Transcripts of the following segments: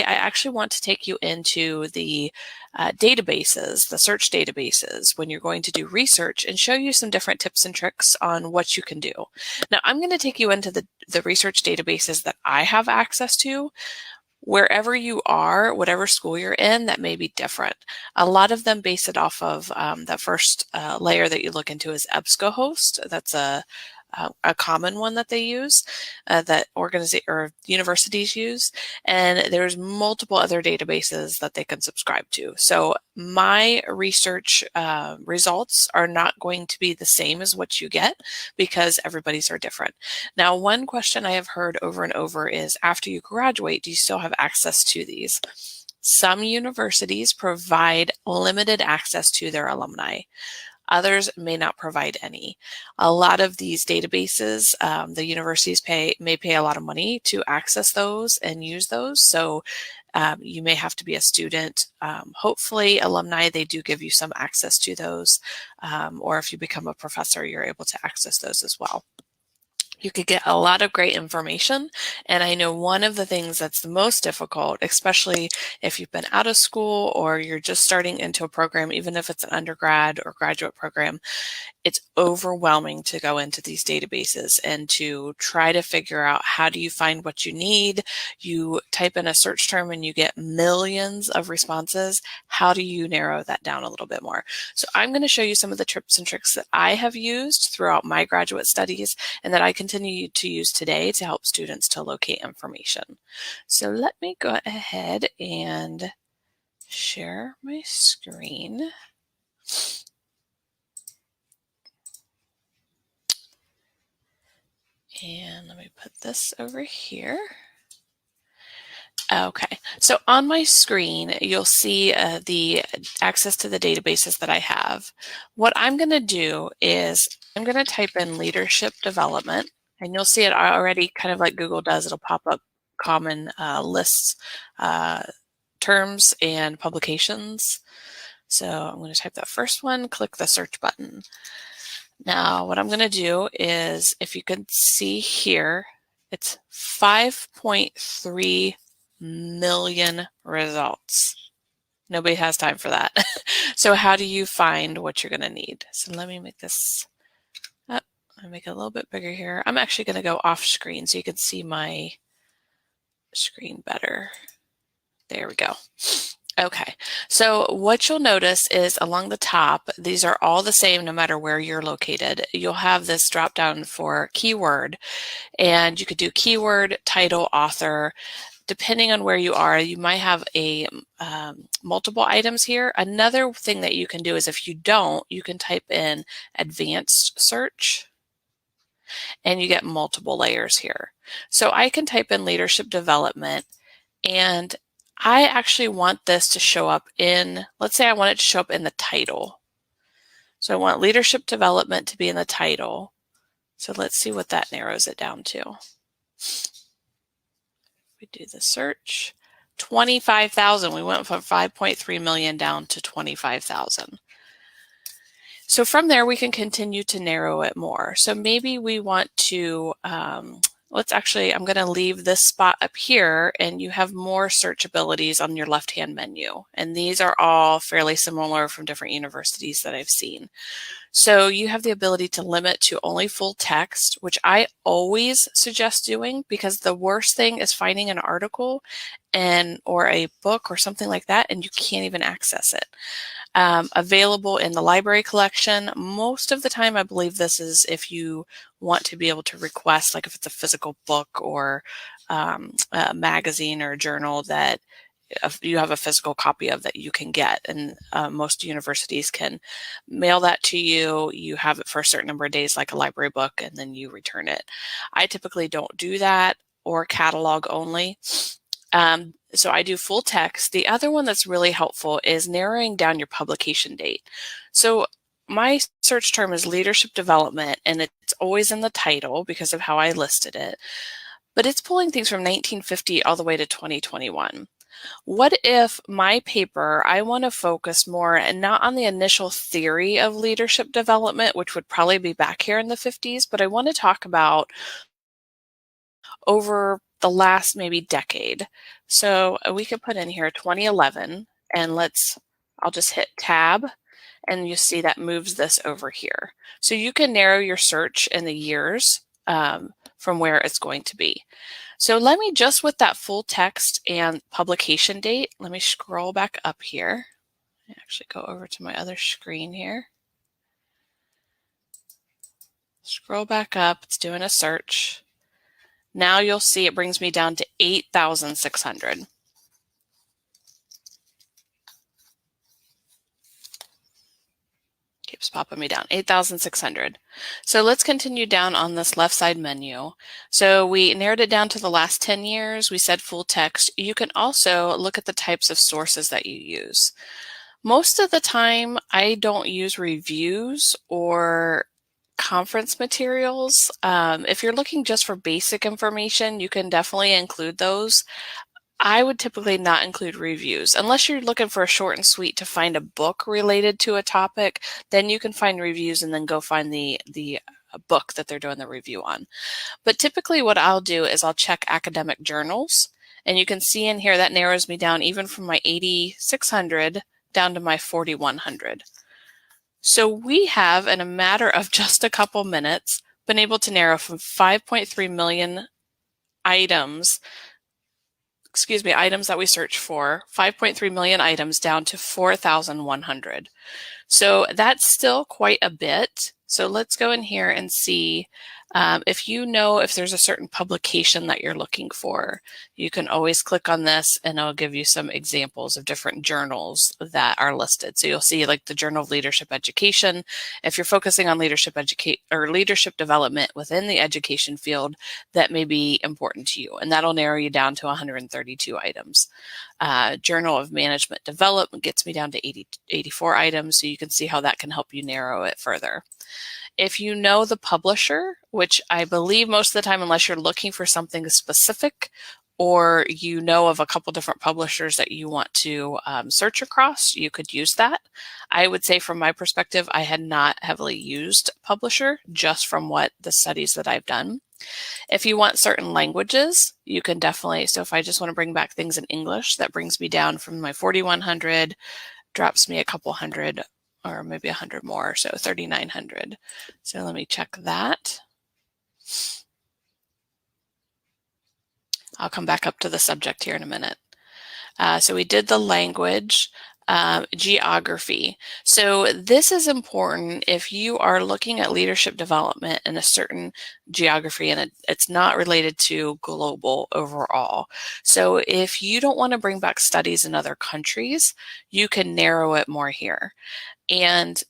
I actually want to take you into the databases, the search databases, when you're going to do research and show you some different tips and tricks on what you can do. Now, I'm going to take you into the research databases that I have access to. Wherever you are, whatever school you're in, that may be different. A lot of them base it off of that first layer that you look into is EBSCOhost. That's a common one that they use, that universities use, and there's multiple other databases that they can subscribe to. So my research results are not going to be the same as what you get because everybody's are different. Now, one question I have heard over and over is, after you graduate, do you still have access to these? Some universities provide limited access to their alumni. Others may not provide any. A lot of these databases, the universities may pay a lot of money to access those and use those. So you may have to be a student. Hopefully, alumni, they do give you some access to those. Or if you become a professor, you're able to access those as well. You could get a lot of great information. And I know one of the things that's the most difficult, especially if you've been out of school or you're just starting into a program, even if it's an undergrad or graduate program, it's overwhelming to go into these databases and to try to figure out, how do you find what you need? You type in a search term and you get millions of responses. How do you narrow that down a little bit more? So I'm going to show you some of the tips and tricks that I have used throughout my graduate studies and that I continue to use today to help students to locate information. So let me go ahead and share my screen. And let me put this over here. Okay, so on my screen, you'll see the access to the databases that I have. What I'm going to do is I'm going to type in leadership development, and you'll see it already, kind of like Google does. It'll pop up common lists, terms, and publications. So I'm going to type that first one, click the search button. Now, what I'm going to do is, if you can see here, it's 5.3 million results. Nobody has time for that. So how do you find what you're going to need? So let me make this up. I'll make it a little bit bigger here. I'm actually going to go off screen so you can see my screen better. There we go. Okay, so what you'll notice is along the top, these are all the same no matter where you're located. You'll have this drop down for keyword, and you could do keyword, title, author. Depending on where you are, you might have a multiple items here. Another thing that you can do is, if you don't, you can type in advanced search and you get multiple layers here. So I can type in leadership development, and I actually want this to show up in, let's say I want it to show up in the title. So I want leadership development to be in the title. So let's see what that narrows it down to. We do the search, 25,000. We went from 5.3 million down to 25,000. So from there, we can continue to narrow it more. So maybe we want to, I'm going to leave this spot up here, and you have more search abilities on your left-hand menu. And these are all fairly similar from different universities that I've seen. So you have the ability to limit to only full text, which I always suggest doing, because the worst thing is finding an article or a book or something like that, and you can't even access it. Available in the library collection. Most of the time, I believe this is if you want to be able to request, like if it's a physical book or a magazine or a journal that you have a physical copy of that you can get, and most universities can mail that to you. You have it for a certain number of days, like a library book, and then you return it. I typically don't do that, or catalog only. So I do full text. The other one that's really helpful is narrowing down your publication date. So my search term is leadership development, and it's always in the title because of how I listed it, but it's pulling things from 1950 all the way to 2021. What if my paper, I want to focus more and not on the initial theory of leadership development, which would probably be back here in the 50s, but I want to talk about over the last maybe decade. So we could put in here 2011, and I'll just hit tab, and you see that moves this over here. So you can narrow your search in the years from where it's going to be. So let me just with that full text and publication date, let me scroll back up here. Actually go over to my other screen here. Scroll back up, it's doing a search. Now you'll see it brings me down to 8,600. Keeps popping me down, 8,600. So let's continue down on this left side menu. So we narrowed it down to the last 10 years. We said full text. You can also look at the types of sources that you use. Most of the time, I don't use reviews or conference materials. If you're looking just for basic information, you can definitely include those. I would typically not include reviews. Unless you're looking for a short and sweet to find a book related to a topic, then you can find reviews and then go find the book that they're doing the review on. But typically what I'll do is I'll check academic journals, and you can see in here that narrows me down even from my 8,600 down to my 4,100. So we have, in a matter of just a couple minutes, been able to narrow from 5.3 million items that we search for, 5.3 million items down to 4,100. So that's still quite a bit. So let's go in here and see if you know if there's a certain publication that you're looking for. You can always click on this and it'll give you some examples of different journals that are listed. So you'll see like the Journal of Leadership Education. If you're focusing on leadership development within the education field, that may be important to you, and that'll narrow you down to 132 items. Journal of Management Development gets me down to 84 items, so you can see how that can help you narrow it further. If you know the publisher, which I believe most of the time, unless you're looking for something specific, or you know of a couple different publishers that you want to search across, you could use that. I would say from my perspective, I had not heavily used publisher, just from what the studies that I've done. If you want certain languages, you can definitely, so if I just want to bring back things in English, that brings me down from my 4,100, drops me a couple hundred, or maybe 100 more, so 3,900. So let me check that. I'll come back up to the subject here in a minute. So we did the language. Geography. So this is important if you are looking at leadership development in a certain geography and it's not related to global overall. So if you don't want to bring back studies in other countries, you can narrow it more here. And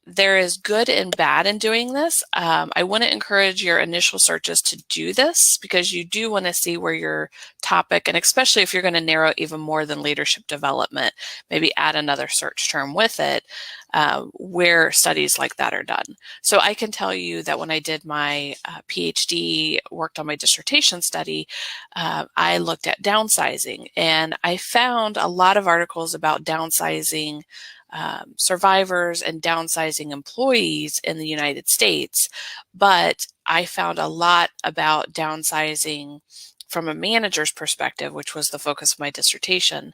there is good and bad in doing this. I wouldn't encourage your initial searches to do this because you do want to see where your topic, and especially if you're going to narrow even more than leadership development, maybe add another search term with it, where studies like that are done. So I can tell you that when I did my PhD, worked on my dissertation study, I looked at downsizing, and I found a lot of articles about downsizing survivors and downsizing employees in the United States, but I found a lot about downsizing from a manager's perspective, which was the focus of my dissertation,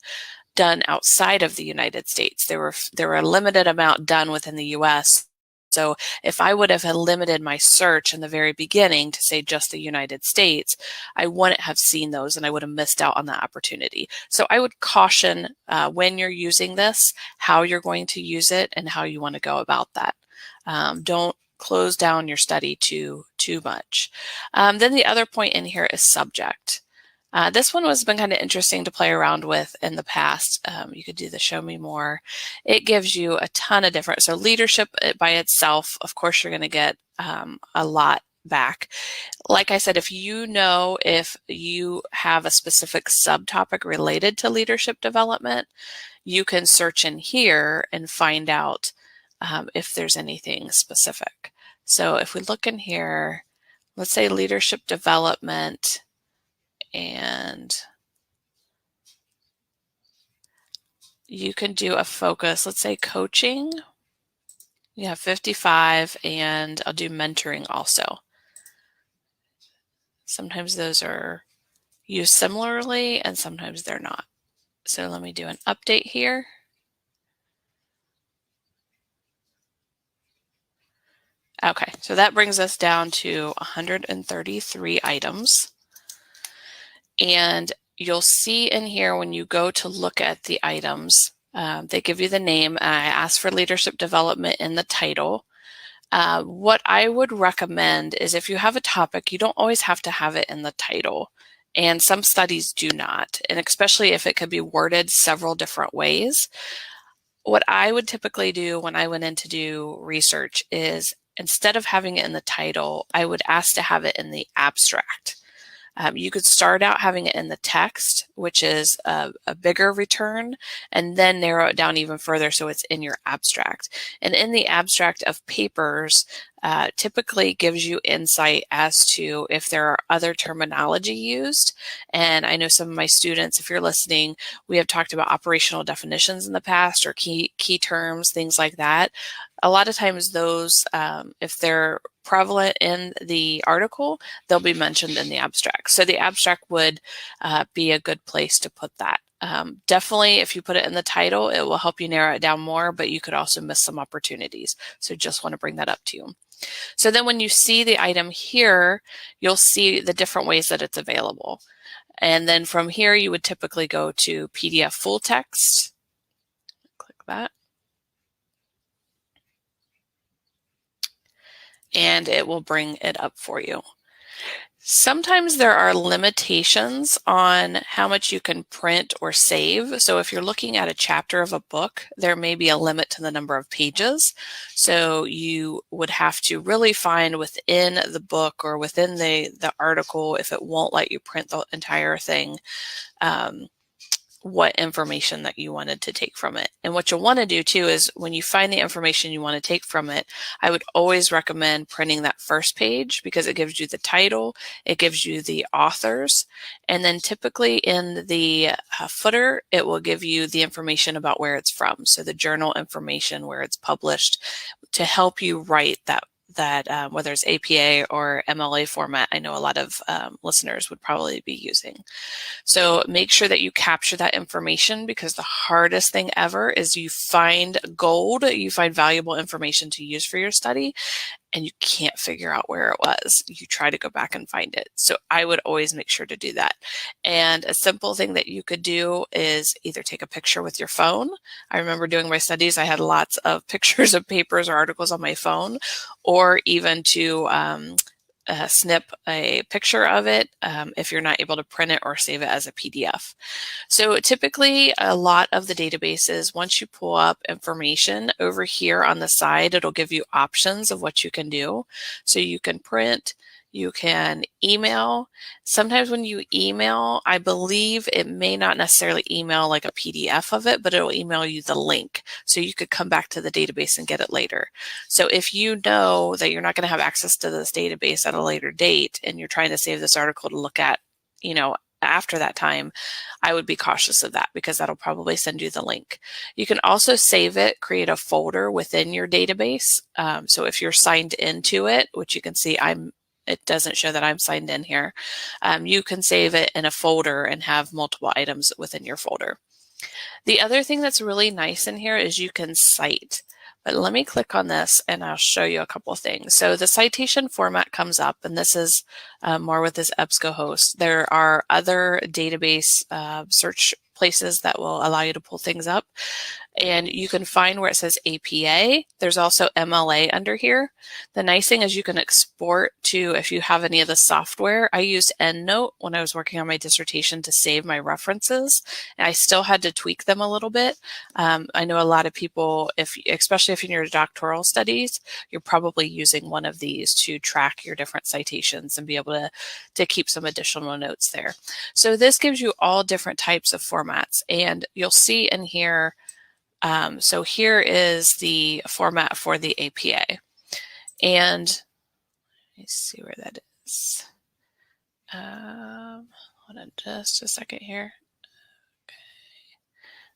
done outside of the United States. There were a limited amount done within the US. So if I would have limited my search in the very beginning to say just the United States, I wouldn't have seen those and I would have missed out on that opportunity. So I would caution when you're using this, how you're going to use it and how you want to go about that. Don't close down your study too much. Then the other point in here is subject. This one has been kind of interesting to play around with in the past. You could do the show me more. It gives you a ton of different, so leadership by itself, of course, you're going to get a lot back. Like I said, if you know if you have a specific subtopic related to leadership development, you can search in here and find out if there's anything specific. So if we look in here, let's say leadership development, and you can do a focus, let's say coaching. You have 55, and I'll do mentoring also. Sometimes those are used similarly and sometimes they're not. So let me do an update here. Okay, so that brings us down to 133 items. And you'll see in here when you go to look at the items, they give you the name. I asked for leadership development in the title. What I would recommend is if you have a topic, you don't always have to have it in the title. And some studies do not, and especially if it could be worded several different ways. What I would typically do when I went in to do research is instead of having it in the title, I would ask to have it in the abstract. You could start out having it in the text, which is a bigger return, and then narrow it down even further so it's in your abstract. And in the abstract of papers, typically gives you insight as to if there are other terminology used. And I know some of my students, if you're listening, we have talked about operational definitions in the past or key terms, things like that. A lot of times those, if they're prevalent in the article, they'll be mentioned in the abstract. So the abstract would be a good place to put that. Definitely, if you put it in the title, it will help you narrow it down more, but you could also miss some opportunities. So just want to bring that up to you. So then when you see the item here, you'll see the different ways that it's available. And then from here, you would typically go to PDF full text. Click that. And it will bring it up for you. Sometimes there are limitations on how much you can print or save. So if you're looking at a chapter of a book, there may be a limit to the number of pages. So you would have to really find within the book or within the article, if it won't let you print the entire thing, what information that you wanted to take from it. And what you'll want to do too is when you find the information you want to take from it, I would always recommend printing that first page because it gives you the title, it gives you the authors, and then typically in the footer, it will give you the information about where it's from. So the journal information, where it's published, to help you write that whether it's APA or MLA format, I know a lot of listeners would probably be using. So make sure that you capture that information because the hardest thing ever is you find gold, you find valuable information to use for your study, and you can't figure out where it was. You try to go back and find it. So I would always make sure to do that. And a simple thing that you could do is either take a picture with your phone. I remember doing my studies, I had lots of pictures of papers or articles on my phone, or even to snip a picture of it if you're not able to print it or save it as a PDF. So typically a lot of the databases, once you pull up information over here on the side, it'll give you options of what you can do. So you can print, you can email. Sometimes when you email, I believe it may not necessarily email like a PDF of it, but it'll email you the link. So you could come back to the database and get it later. So if you know that you're not going to have access to this database at a later date and you're trying to save this article to look at, after that time, I would be cautious of that because that'll probably send you the link. You can also save it, create a folder within your database. So if you're signed into it, which you can see it doesn't show that I'm signed in here, you can save it in a folder and have multiple items within your folder. The other thing that's really nice in here is you can cite. But let me click on this and I'll show you a couple of things. So the citation format comes up, and this is more with this EBSCOhost. There are other database search places that will allow you to pull things up. And you can find where it says APA. There's also MLA under here. The nice thing is you can export to, if you have any of the software. I used EndNote when I was working on my dissertation to save my references. And I still had to tweak them a little bit. I know a lot of people, especially if you're in your doctoral studies, you're probably using one of these to track your different citations and be able to keep some additional notes there. So this gives you all different types of formats. And you'll see in here, so here is the format for the APA. And let me see where that is. Hold on just a second here. Okay.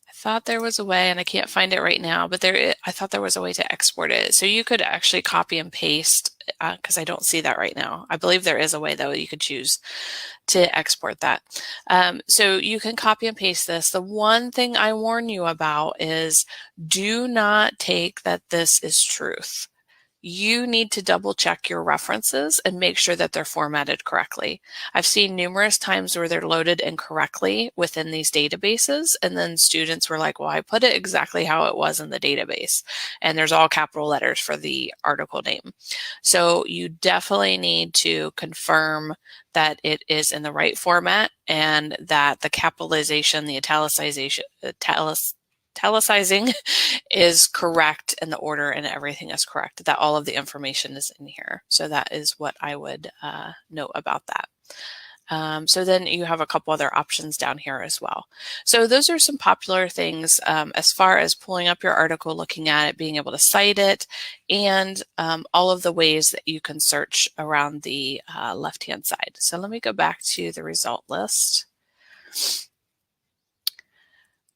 I thought there was a way, and I can't find it right now, but I thought there was a way to export it. So you could actually copy and paste because I don't see that right now. I believe there is a way though you could choose to export that. So you can copy and paste this. The one thing I warn you about is do not take that this is truth. You need to double check your references and make sure that they're formatted correctly. I've seen numerous times where they're loaded incorrectly within these databases, and then students were like, well, I put it exactly how it was in the database, and there's all capital letters for the article name. So you definitely need to confirm that it is in the right format and that the capitalization, the italicizing is correct and the order and everything is correct, that all of the information is in here. So that is what I would note about that. So then you have a couple other options down here as well. So those are some popular things as far as pulling up your article, looking at it, being able to cite it, and all of the ways that you can search around the left-hand side. So let me go back to the result list.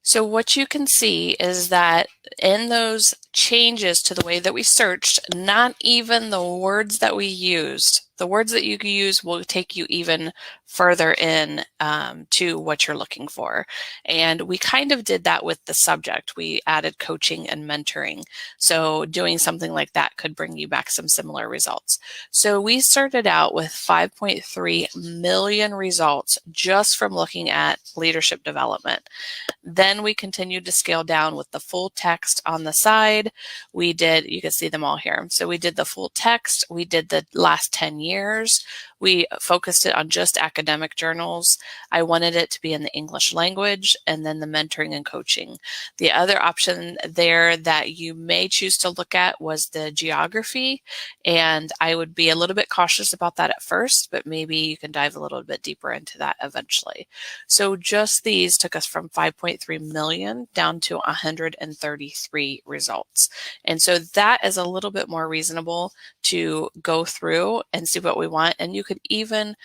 So what you can see is that in those changes to the way that we searched, not even the words that we used, the words that you use will take you even further in to what you're looking for. And we kind of did that with the subject. We added coaching and mentoring. So doing something like that could bring you back some similar results. So we started out with 5.3 million results just from looking at leadership development. Then we continued to scale down with the full text on the side. We did, you can see them all here. So we did the full text. We did the last 10 years. We focused it on just academic journals. I wanted it to be in the English language, and then the mentoring and coaching. The other option there that you may choose to look at was the geography, and I would be a little bit cautious about that at first, but maybe you can dive a little bit deeper into that eventually. So just these took us from 5.3 million down to 133 results. And so that is a little bit more reasonable to go through and see what we want. And you could even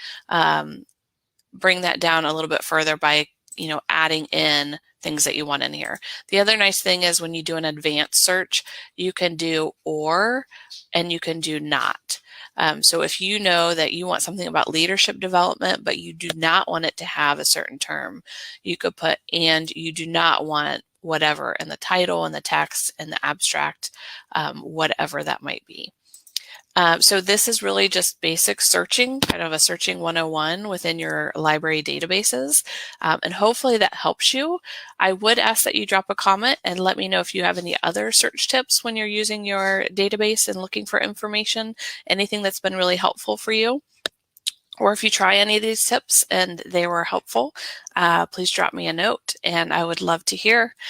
bring that down a little bit further by adding in things that you want in here. The other nice thing is when you do an advanced search, you can do or and you can do not. So if you know that you want something about leadership development, but you do not want it to have a certain term, you could put and you do not want whatever in the title and the text and the abstract, whatever that might be. So this is really just basic searching, kind of a searching 101 within your library databases. And hopefully that helps you. I would ask that you drop a comment and let me know if you have any other search tips when you're using your database and looking for information, anything that's been really helpful for you. Or if you try any of these tips and they were helpful, please drop me a note and I would love to hear.